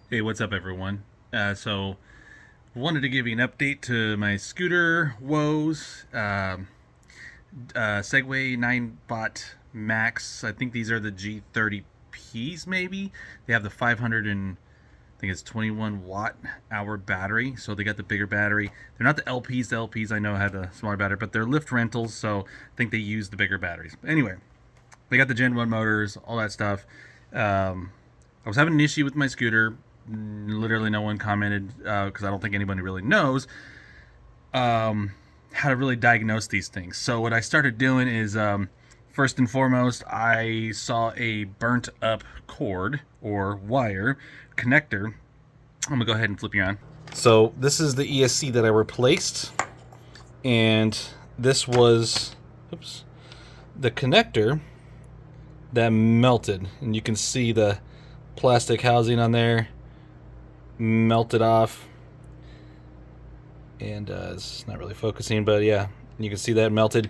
Hey, what's up, everyone? Wanted to give you an update to my scooter woes. Segway Ninebot Max. I think these are the G30Ps. Maybe they have the 500 and I think it's 21 watt hour battery. So they got the bigger battery. They're not the LPs. The LPs I know had a smaller battery, but they're lift rentals. So I think they use the bigger batteries. But anyway, they got the Gen 1 motors, all that stuff. I was having an issue with my scooter. Literally, no one commented because I don't think anybody really knows how to really diagnose these things. So, what I started doing is first and foremost, I saw a burnt up cord or wire connector. I'm gonna go ahead and flip you on. So, this is the ESC that I replaced, and this was, oops, the connector that melted, and you can see the plastic housing on there melted off, and it's not really focusing, but yeah, you can see that melted,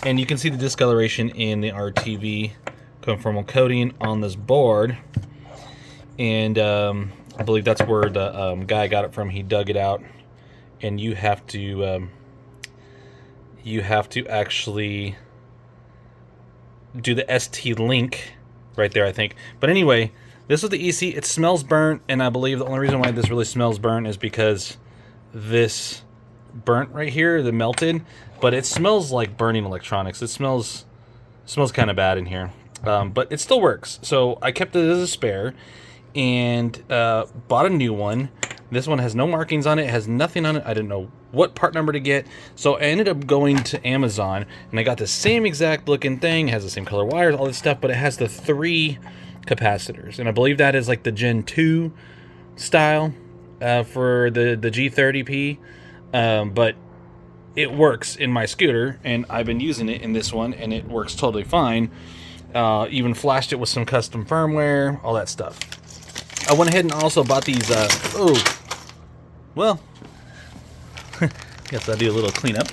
and you can see the discoloration in the RTV conformal coating on this board, and I believe that's where the guy got it from. He dug it out, and you have to actually do the ST link right there, I think. But anyway, this is the EC. It smells burnt, and I believe the only reason why this really smells burnt is because this burnt right here, the melted, but it smells like burning electronics. It smells kind of bad in here, but it still works. So I kept it as a spare and bought a new one. This one has no markings on it. It has nothing on it. I didn't know what part number to get. So I ended up going to Amazon, and I got the same exact looking thing. It has the same color wires, all this stuff, but it has the 3 capacitors. And I believe that is like the Gen 2 style for the G30P. But it works in my scooter, and I've been using it in this one, and it works totally fine. Even flashed it with some custom firmware, all that stuff. I went ahead and also bought these, well, guess I'll do a little cleanup.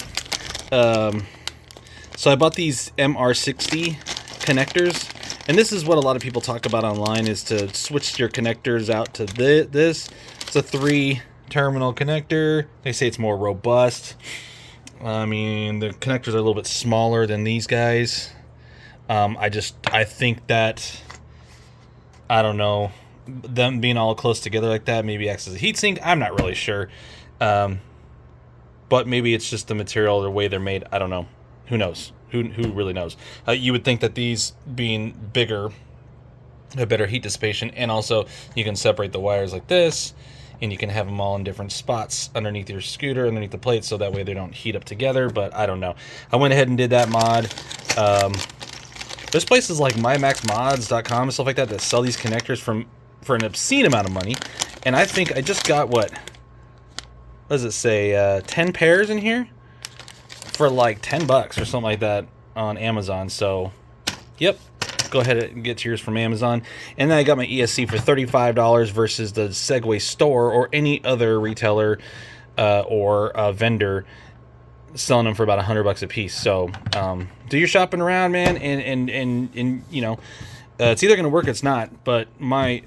So I bought these MR60 connectors, and this is what a lot of people talk about online, is to switch your connectors out to this. It's a 3-terminal connector. They say it's more robust. I mean, the connectors are a little bit smaller than these guys. I think that, I don't know, them being all close together like that maybe acts as a heatsink. I'm not really sure. But maybe it's just the material, the way they're made. I don't know. Who knows? Who really knows? You would think that these being bigger have better heat dissipation, and also you can separate the wires like this, and you can have them all in different spots underneath your scooter, underneath the plate, so that way they don't heat up together. But I don't know. I went ahead and did that mod. There's places like mymaxmods.com and stuff like that sell these connectors for an obscene amount of money, and I think I just got what does it say, 10 pairs in here for like $10 or something like that on Amazon. So yep, go ahead and get yours from Amazon. And then I got my ESC for $35 versus the Segway store or any other retailer or vendor selling them for about $100 a piece. So do your shopping around, man, and you know, it's either gonna work or it's not. But my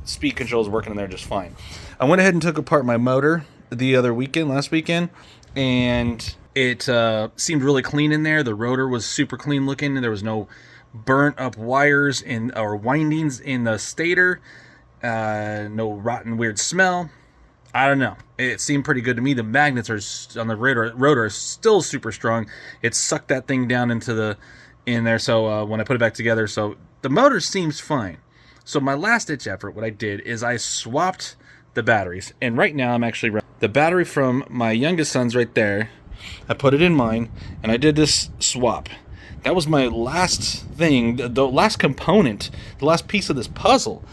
speed control is working in there just fine. I went ahead and took apart my motor last weekend, and it seemed really clean in there. The rotor was super clean looking, and there was no burnt up wires or windings in the stator. No rotten weird smell. I don't know. It seemed pretty good to me. The magnets on the rotor are still super strong. It sucked that thing down in there. So when I put it back together, so the motor seems fine. So my last ditch effort, what I did is I swapped the batteries, and right now I'm actually running the battery from my youngest son's right there. I put it in mine, and I did this swap. That was my last thing, the last component, the last piece of this puzzle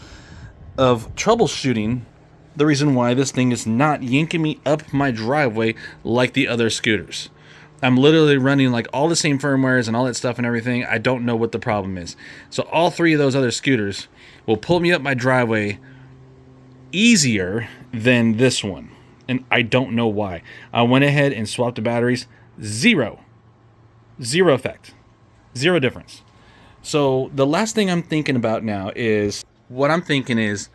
of troubleshooting the reason why this thing is not yanking me up my driveway like the other scooters. I'm literally running like all the same firmwares and all that stuff and everything. I don't know what the problem is. So all 3 of those other scooters will pull me up my driveway easier than this one, and I don't know why. I went ahead and swapped the batteries. Zero effect, zero difference. So the last thing I'm thinking about now is what I'm thinking is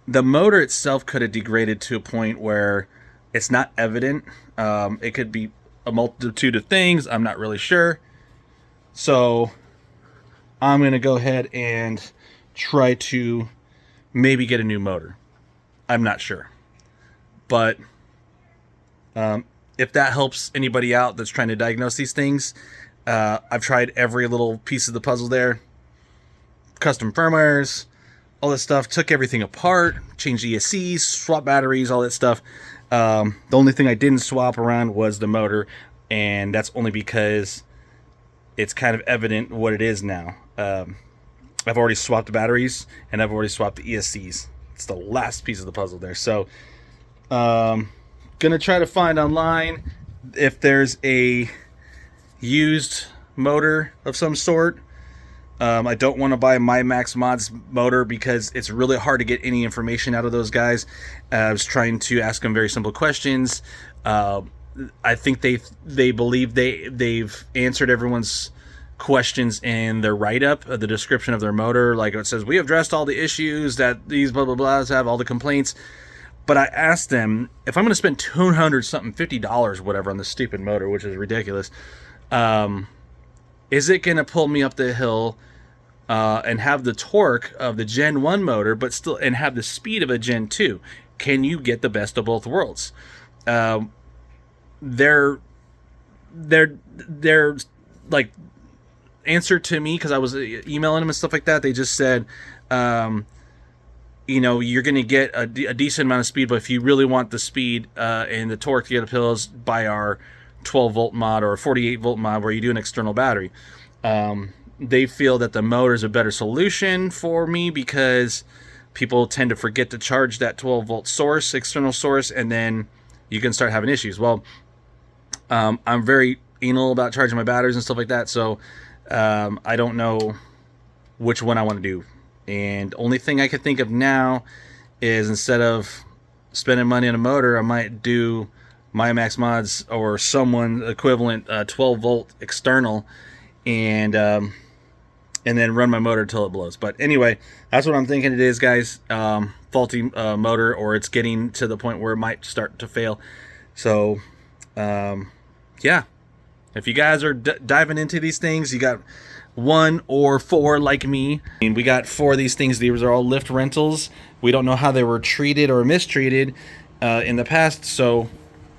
the motor itself could have degraded to a point where it's not evident. It could be a multitude of things. I'm not really sure. So I'm going to go ahead and try to maybe get a new motor. I'm not sure. But if that helps anybody out that's trying to diagnose these things, I've tried every little piece of the puzzle there. Custom firmwares, all this stuff. Took everything apart, changed ESCs, swapped batteries, all that stuff. The only thing I didn't swap around was the motor, and that's only because it's kind of evident what it is now. I've already swapped the batteries, and I've already swapped the ESCs. It's the last piece of the puzzle there. So, gonna try to find online if there's a used motor of some sort. I don't want to buy my Max Mods motor because it's really hard to get any information out of those guys. I was trying to ask them very simple questions. I think they believe they've answered everyone's questions in their write-up, the description of their motor. Like it says, we have addressed all the issues that these blah blah blahs have, all the complaints. But I asked them, if I'm going to spend $200 something, $50, whatever, on this stupid motor, which is ridiculous, is it going to pull me up the hill and have the torque of the Gen 1 motor, but still and have the speed of a Gen 2? Can you get the best of both worlds? Their like answer to me, because I was emailing them and stuff like that, they just said, you know, you're going to get a decent amount of speed, but if you really want the speed and the torque to get up hills, buy our 12 volt mod or 48 volt mod where you do an external battery. They feel that the motor is a better solution for me because people tend to forget to charge that 12 volt source, external source, and then you can start having issues. Well, I'm very anal about charging my batteries and stuff like that, so I don't know which one I want to do. And only thing I can think of now is, instead of spending money on a motor, I might do my Max Mods or someone equivalent 12 volt external, and then run my motor until it blows. But anyway, that's what I'm thinking it is, guys. Faulty motor, or it's getting to the point where it might start to fail. So yeah, if you guys are diving into these things, you got 1 or 4 like me. I mean, we got 4 of these things. These are all lift rentals. We don't know how they were treated or mistreated in the past, so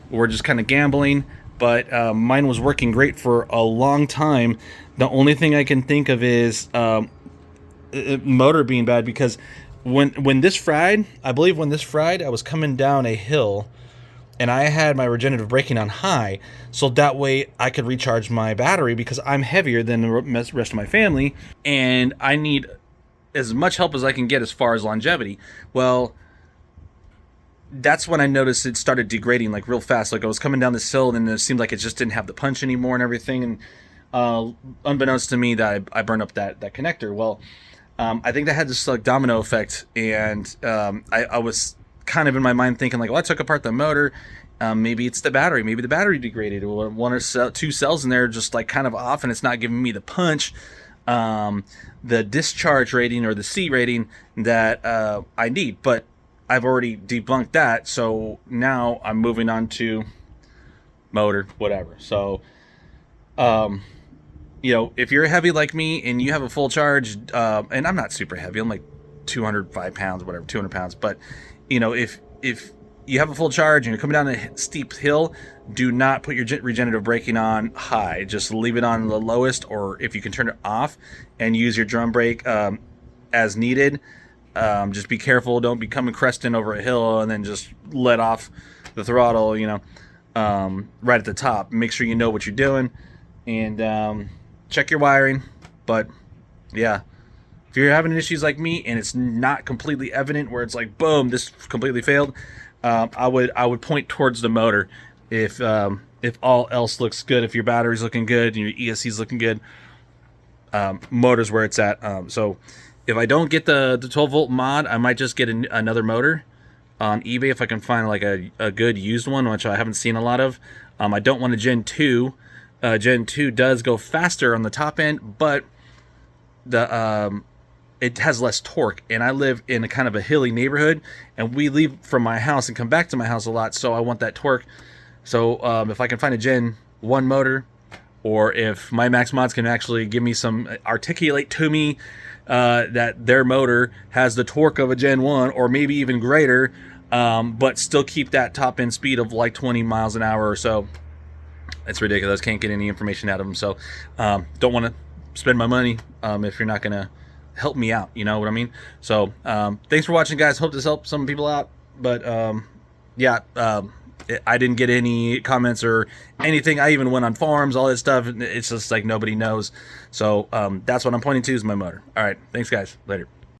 we're just kind of gambling. But mine was working great for a long time. The only thing I can think of is motor being bad, because when this fried, I believe when this fried, I was coming down a hill and I had my regenerative braking on high, so that way I could recharge my battery, because I'm heavier than the rest of my family and I need as much help as I can get as far as longevity. Well, that's when I noticed it started degrading like real fast. Like I was coming down this hill and it seemed like it just didn't have the punch anymore and everything. And unbeknownst to me, that I burned up that connector. Well, I think that had this like domino effect, and I was kind of in my mind thinking like, well, I took apart the motor. Maybe it's the battery. Maybe the battery degraded. Or 1 or 2 cells in there just like kind of off, and it's not giving me the punch, the discharge rating or the C rating that I need. But I've already debunked that, so now I'm moving on to motor, whatever. So, you know, if you're heavy like me and you have a full charge, and I'm not super heavy, I'm like 205 pounds, whatever, 200 pounds. But, you know, if you have a full charge and you're coming down a steep hill, do not put your regenerative braking on high. Just leave it on the lowest, or if you can turn it off and use your drum brake as needed. Just be careful. Don't be coming cresting over a hill and then just let off the throttle, you know, right at the top. Make sure you know what you're doing, and check your wiring. But yeah, if you're having issues like me and it's not completely evident, where it's like, boom, this completely failed, I would point towards the motor. If all else looks good, if your battery's looking good and your ESC's looking good, motor's where it's at. So if I don't get the 12 volt mod, I might just get another motor on eBay if I can find like a good used one, which I haven't seen a lot of. I don't want a Gen 2. Gen 2 does go faster on the top end, but it has less torque. And I live in a kind of a hilly neighborhood, and we leave from my house and come back to my house a lot, so I want that torque. So if I can find a Gen 1 motor, or if my Max Mods can actually give me some, articulate to me that their motor has the torque of a Gen 1 or maybe even greater, but still keep that top end speed of like 20 miles an hour or so. It's ridiculous. Can't get any information out of them. So don't want to spend my money if you're not going to help me out. You know what I mean? So thanks for watching, guys. Hope this helped some people out. But yeah, I didn't get any comments or anything. I even went on forums, all that stuff. It's just like nobody knows. So that's what I'm pointing to is my motor. All right. Thanks, guys. Later.